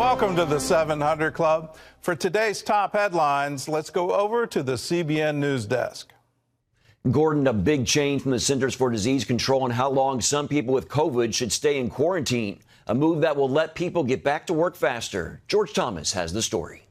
Welcome to the 700 Club. For today's top headlines, let's go over to the CBN News Desk. Gordon, a big change from the Centers for Disease Control on how long some people with COVID should stay in quarantine. A move that will let people get back to work faster. George Thomas has the story.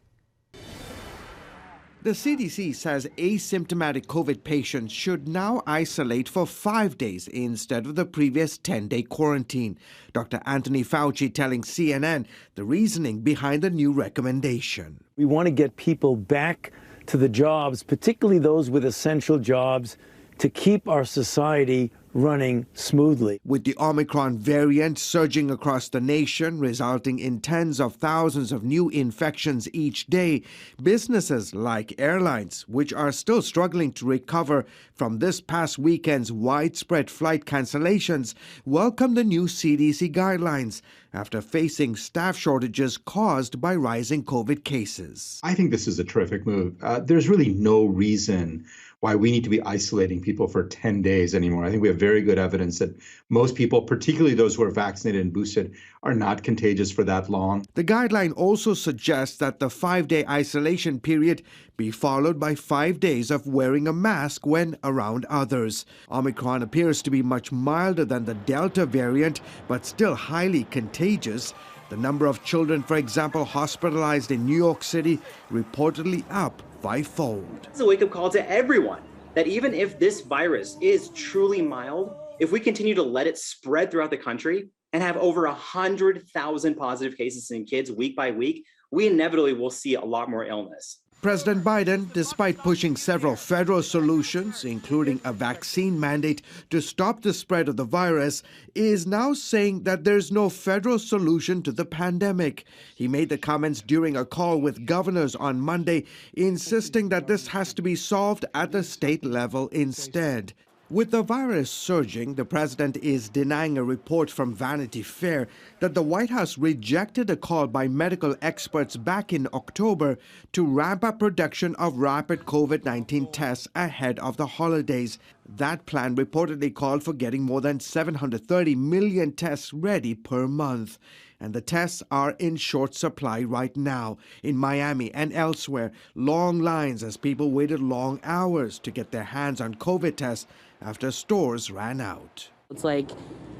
The CDC says asymptomatic COVID patients should now isolate for 5 days instead of the previous 10-day quarantine. Dr. Anthony Fauci telling CNN the reasoning behind the new recommendation. We want to get people back to the jobs, particularly those with essential jobs, to keep our society running smoothly. With the Omicron variant surging across the nation, resulting in tens of thousands of new infections each day, businesses like airlines, which are still struggling to recover from this past weekend's widespread flight cancellations, welcome the new CDC guidelines after facing staff shortages caused by rising COVID cases. I think this is a terrific move. There's really no reason why we need to be isolating people for 10 days anymore. I think we have very good evidence that most people, particularly those who are vaccinated and boosted, are not contagious for that long. The guideline also suggests that the 5-day isolation period be followed by 5 days of wearing a mask when around others. Omicron appears to be much milder than the Delta variant, but still highly contagious. The number of children, for example, hospitalized in New York City, reportedly up 5-fold. It's a wake-up call to everyone that even if this virus is truly mild, if we continue to let it spread throughout the country and have over 100,000 positive cases in kids week by week, we inevitably will see a lot more illness. President Biden, despite pushing several federal solutions, including a vaccine mandate to stop the spread of the virus, is now saying that there's no federal solution to the pandemic. He made the comments during a call with governors on Monday, insisting that this has to be solved at the state level instead. With the virus surging, the president is denying a report from Vanity Fair that the White House rejected a call by medical experts back in October to ramp up production of rapid COVID-19 tests ahead of the holidays. That plan reportedly called for getting more than 730 million tests ready per month. And the tests are in short supply right now. In Miami and elsewhere, long lines as people waited long hours to get their hands on COVID tests after stores ran out. It's like,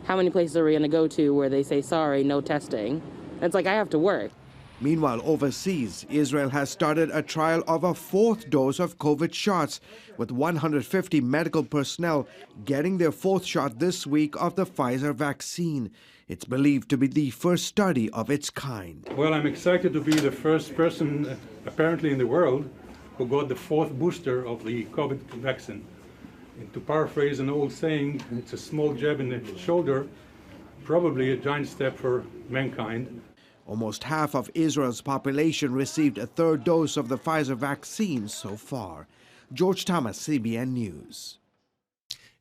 how many places are we going to go to where they say, sorry, no testing? It's like, I have to work. Meanwhile, overseas, Israel has started a trial of a 4th dose of COVID shots, with 150 medical personnel getting their 4th shot this week of the Pfizer vaccine. It's believed to be the first study of its kind. Well, I'm excited to be the first person, apparently in the world, who got the 4th booster of the COVID vaccine. And to paraphrase an old saying, it's a small jab in the shoulder, probably a giant step for mankind. Almost half of Israel's population received a 3rd dose of the Pfizer vaccine so far. George Thomas, CBN News.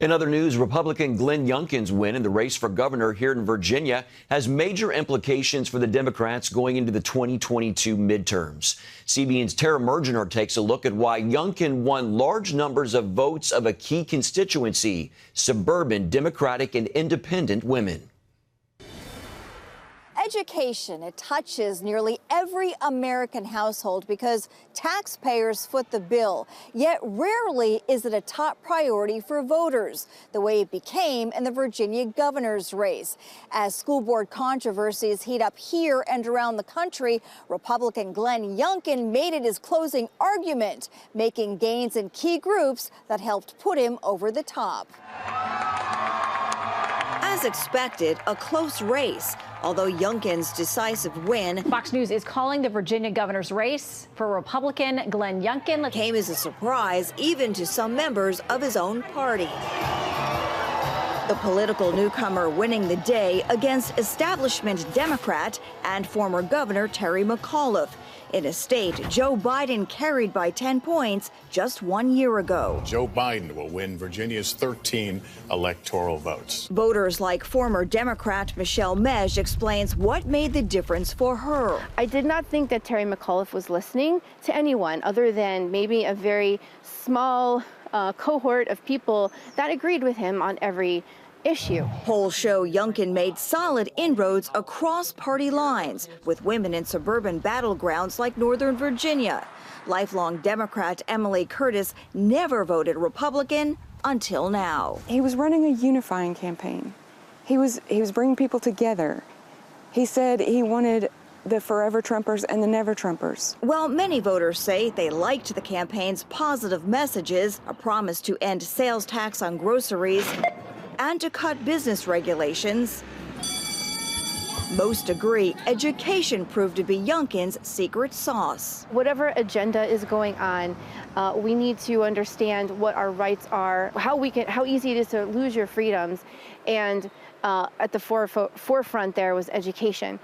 In other news, Republican Glenn Youngkin's win in the race for governor here in Virginia has major implications for the Democrats going into the 2022 midterms. CBN's Tara Mergener takes a look at why Youngkin won large numbers of votes of a key constituency, suburban Democratic and independent women. Education, it touches nearly every American household because taxpayers foot the bill. Yet rarely is it a top priority for voters, the way it became in the Virginia governor's race. As school board controversies heat up here and around the country, Republican Glenn Youngkin made it his closing argument, making gains in key groups that helped put him over the top. As expected, a close race. Although Youngkin's decisive win, Fox News is calling the Virginia governor's race for Republican Glenn Youngkin came as a surprise even to some members of his own party. The political newcomer winning the day against establishment Democrat and former Governor Terry McAuliffe in a state Joe Biden carried by 10 points just 1 year ago. Joe Biden will win Virginia's 13 electoral votes. Voters like former Democrat Michelle Mej explains what made the difference for her. I did not think that Terry McAuliffe was listening to anyone other than maybe a very small cohort of people that agreed with him on every issue. Polls show Youngkin made solid inroads across party lines, with women in suburban battlegrounds like Northern Virginia. Lifelong Democrat Emily Curtis never voted Republican until now. He was running a unifying campaign. He was bringing people together. He said he wanted the forever Trumpers and the never Trumpers. Well, many voters say they liked the campaign's positive messages, a promise to end sales tax on groceries and to cut business regulations. Most agree education proved to be Youngkin's secret sauce. Whatever agenda is going on, we need to understand what our rights are, how easy it is to lose your freedoms, and at the forefront there was education.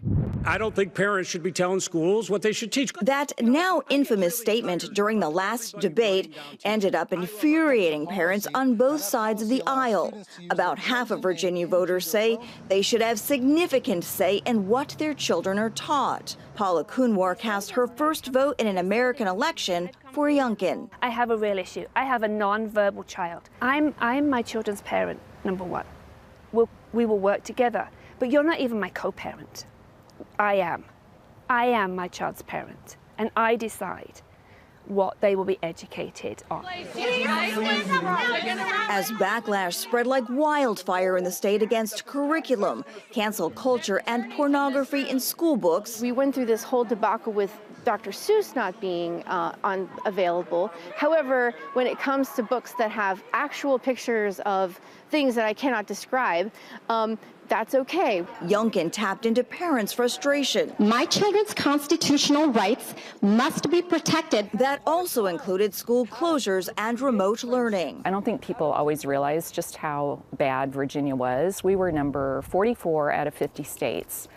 I don't think parents should be telling schools what they should teach. That now infamous statement during the last debate ended up infuriating parents on both sides of the aisle. About half of Virginia voters say they should have significant say in what their children are taught. Paula Kunwar cast her first vote in an American election for Youngkin. I have a real issue. I have a non-verbal child. I'm my children's parent, number one. We will work together, but you're not even my co-parent. I am. I am my child's parent, and I decide what they will be educated on. As backlash spread like wildfire in the state against curriculum, cancel culture, and pornography in school books. We went through this whole debacle with Dr. Seuss not being available. However, when it comes to books that have actual pictures of things that I cannot describe, that's okay. Youngkin tapped into parents' frustration. My children's constitutional rights must be protected. That also included school closures and remote learning. I don't think people always realize just how bad Virginia was. We were number 44 out of 50 states.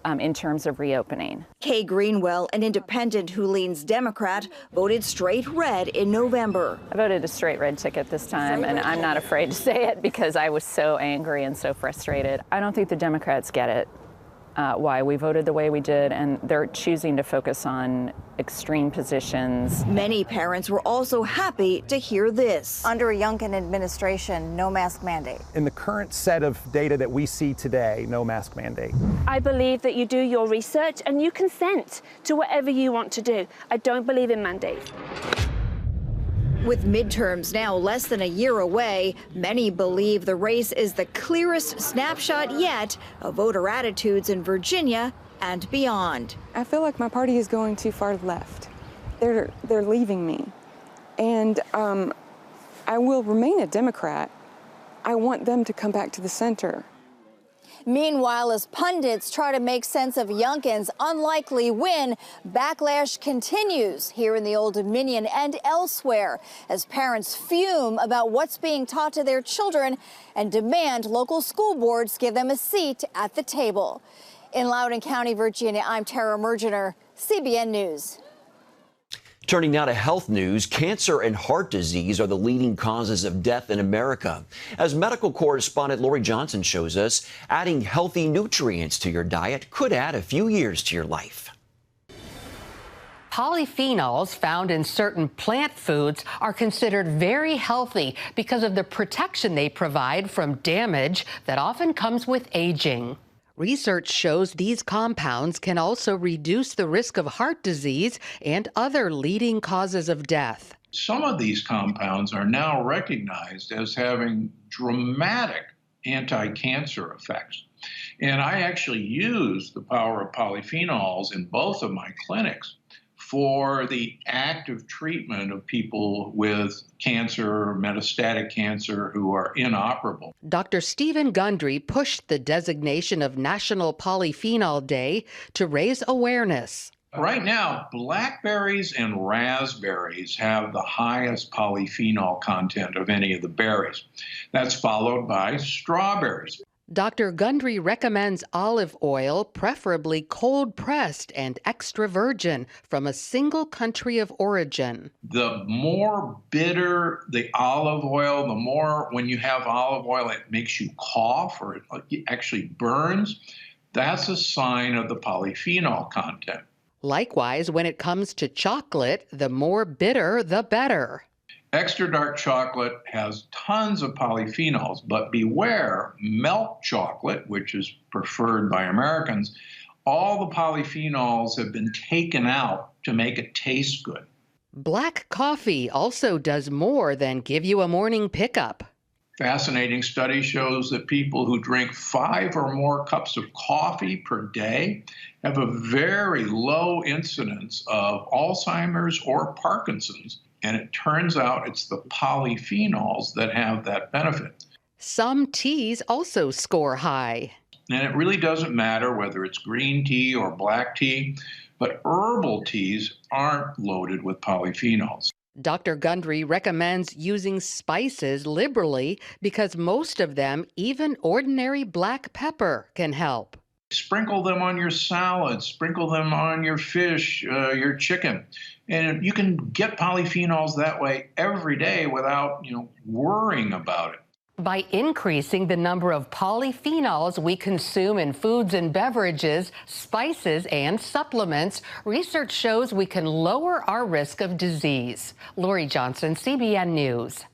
In terms of reopening. Kay Greenwell, an independent who leans Democrat, voted straight red in November. I voted a straight red ticket this time, and I'm not afraid to say it because I was so angry and so frustrated. I don't think the Democrats get it, why we voted the way we did, and they're choosing to focus on extreme positions. Many parents were also happy to hear this. Under a Youngkin administration, no mask mandate. In the current set of data that we see today, no mask mandate. I believe that you do your research and you consent to whatever you want to do. I don't believe in mandates. With midterms now less than a year away, many believe the race is the clearest snapshot yet of voter attitudes in Virginia and beyond. I feel like my party is going too far left. They're leaving me. And I will remain a Democrat. I want them to come back to the center. Meanwhile, as pundits try to make sense of Youngkin's unlikely win, backlash continues here in the Old Dominion and elsewhere as parents fume about what's being taught to their children and demand local school boards give them a seat at the table. In Loudoun County, Virginia, I'm Tara Mergener, CBN News. Turning now to health news, cancer and heart disease are the leading causes of death in America. As medical correspondent Lori Johnson shows us, adding healthy nutrients to your diet could add a few years to your life. Polyphenols found in certain plant foods are considered very healthy because of the protection they provide from damage that often comes with aging. Research shows these compounds can also reduce the risk of heart disease and other leading causes of death. Some of these compounds are now recognized as having dramatic anti-cancer effects. And I actually use the power of polyphenols in both of my clinics for the active treatment of people with cancer, metastatic cancer, who are inoperable. Dr. Stephen Gundry pushed the designation of National Polyphenol Day to raise awareness. Right now, blackberries and raspberries have the highest polyphenol content of any of the berries. That's followed by strawberries. Dr. Gundry recommends olive oil, preferably cold-pressed and extra virgin from a single country of origin. The more bitter the olive oil, the more when you have olive oil, it makes you cough or it actually burns. That's a sign of the polyphenol content. Likewise, when it comes to chocolate, the more bitter, the better. Extra dark chocolate has tons of polyphenols, but beware, milk chocolate, which is preferred by Americans, all the polyphenols have been taken out to make it taste good. Black coffee also does more than give you a morning pickup. Fascinating study shows that people who drink 5 or more cups of coffee per day have a very low incidence of Alzheimer's or Parkinson's. And it turns out it's the polyphenols that have that benefit. Some teas also score high. And it really doesn't matter whether it's green tea or black tea, but herbal teas aren't loaded with polyphenols. Dr. Gundry recommends using spices liberally because most of them, even ordinary black pepper, can help. Sprinkle them on your salad, sprinkle them on your fish, your chicken. And you can get polyphenols that way every day without, worrying about it. By increasing the number of polyphenols we consume in foods and beverages, spices, and supplements, research shows we can lower our risk of disease. Lori Johnson, CBN News.